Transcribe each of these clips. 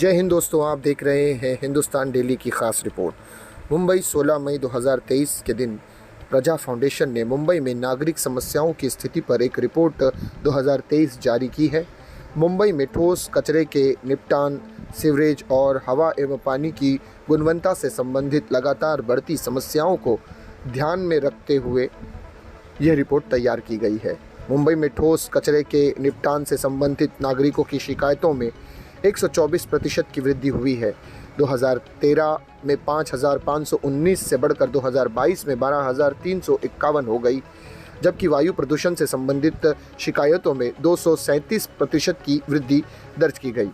जय हिंद दोस्तों, आप देख रहे हैं हिंदुस्तान डेली की ख़ास रिपोर्ट। मुंबई 16 मई 2023 के दिन प्रजा फाउंडेशन ने मुंबई में नागरिक समस्याओं की स्थिति पर एक रिपोर्ट 2023 जारी की है। मुंबई में ठोस कचरे के निपटान, सीवरेज और हवा एवं पानी की गुणवत्ता से संबंधित लगातार बढ़ती समस्याओं को ध्यान में रखते हुए यह रिपोर्ट तैयार की गई है। मुंबई में ठोस कचरे के निपटान से संबंधित नागरिकों की शिकायतों में 124% की वृद्धि हुई है। 2013 में 5,519 से बढ़कर 2022 में 12,351 हो गई, जबकि वायु प्रदूषण से संबंधित शिकायतों में 237% की वृद्धि दर्ज की गई।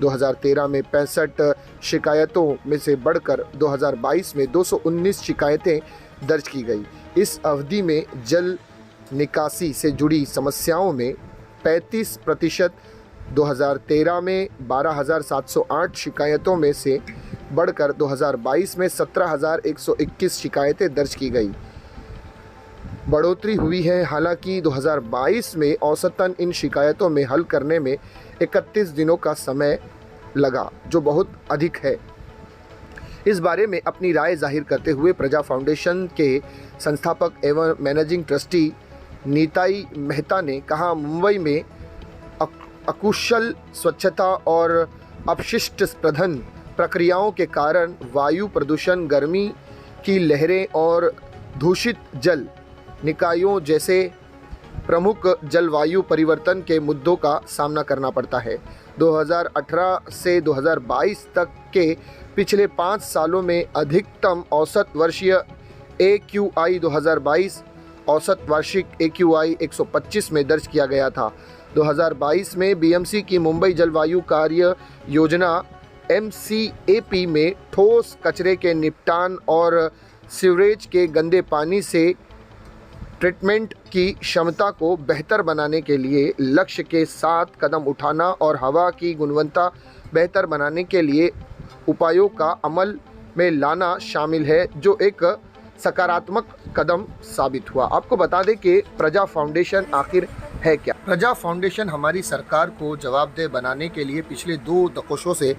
2013 में 65 शिकायतों में से बढ़कर 2022 में 219 शिकायतें दर्ज की गई। इस अवधि में जल निकासी से जुड़ी समस्याओं में 35%, 2013 में 12,708 शिकायतों में से बढ़कर 2022 में 17,121 शिकायतें दर्ज की गई, बढ़ोतरी हुई है। हालांकि 2022 में औसतन इन शिकायतों में हल करने में 31 दिनों का समय लगा, जो बहुत अधिक है। इस बारे में अपनी राय जाहिर करते हुए प्रजा फाउंडेशन के संस्थापक एवं मैनेजिंग ट्रस्टी नीताई मेहता ने कहा, मुंबई में अकुशल स्वच्छता और अपशिष्ट प्रबंधन प्रक्रियाओं के कारण वायु प्रदूषण, गर्मी की लहरें और दूषित जल निकायों जैसे प्रमुख जलवायु परिवर्तन के मुद्दों का सामना करना पड़ता है। 2018 से 2022 तक के पिछले 5 सालों में अधिकतम औसत वर्षीय AQI 2022 औसत वार्षिक AQI 125 में दर्ज किया गया था। 2022 में BMC की मुंबई जलवायु कार्य योजना MCAP में ठोस कचरे के निपटान और सीवरेज के गंदे पानी से ट्रीटमेंट की क्षमता को बेहतर बनाने के लिए लक्ष्य के साथ कदम उठाना और हवा की गुणवत्ता बेहतर बनाने के लिए उपायों का अमल में लाना शामिल है, जो एक सकारात्मक कदम साबित हुआ। आपको बता दें कि प्रजा फाउंडेशन आखिर है क्या। प्रजा फाउंडेशन हमारी सरकार को जवाबदेह बनाने के लिए पिछले 2 दशकों से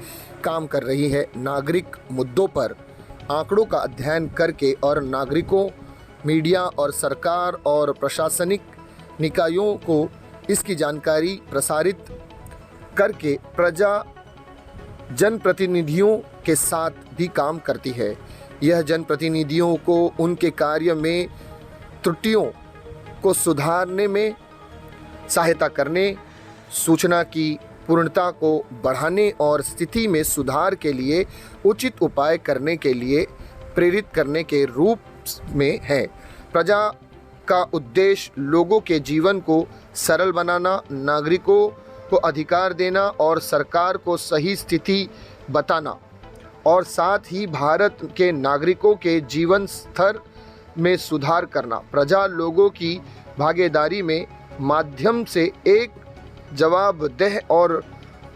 काम कर रही है। नागरिक मुद्दों पर आंकड़ों का अध्ययन करके और नागरिकों, मीडिया और सरकार और प्रशासनिक निकायों को इसकी जानकारी प्रसारित करके प्रजा जनप्रतिनिधियों के साथ भी काम करती है। यह जनप्रतिनिधियों को उनके कार्य में त्रुटियों को सुधारने में सहायता करने, सूचना की पूर्णता को बढ़ाने और स्थिति में सुधार के लिए उचित उपाय करने के लिए प्रेरित करने के रूप में है। प्रजा का उद्देश्य लोगों के जीवन को सरल बनाना, नागरिकों को अधिकार देना और सरकार को सही स्थिति बताना, और साथ ही भारत के नागरिकों के जीवन स्तर में सुधार करना। प्रजा लोगों की भागीदारी में माध्यम से एक जवाबदेह और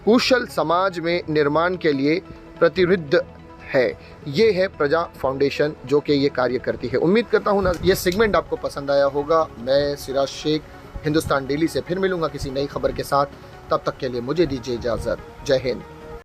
कुशल समाज में निर्माण के लिए प्रतिबद्ध है। ये है प्रजा फाउंडेशन जो कि ये कार्य करती है। उम्मीद करता हूँ ना ये सेगमेंट आपको पसंद आया होगा। मैं सिराज शेख हिंदुस्तान डेली से फिर मिलूँगा किसी नई खबर के साथ। तब तक के लिए मुझे दीजिए इजाज़त। जय हिंद।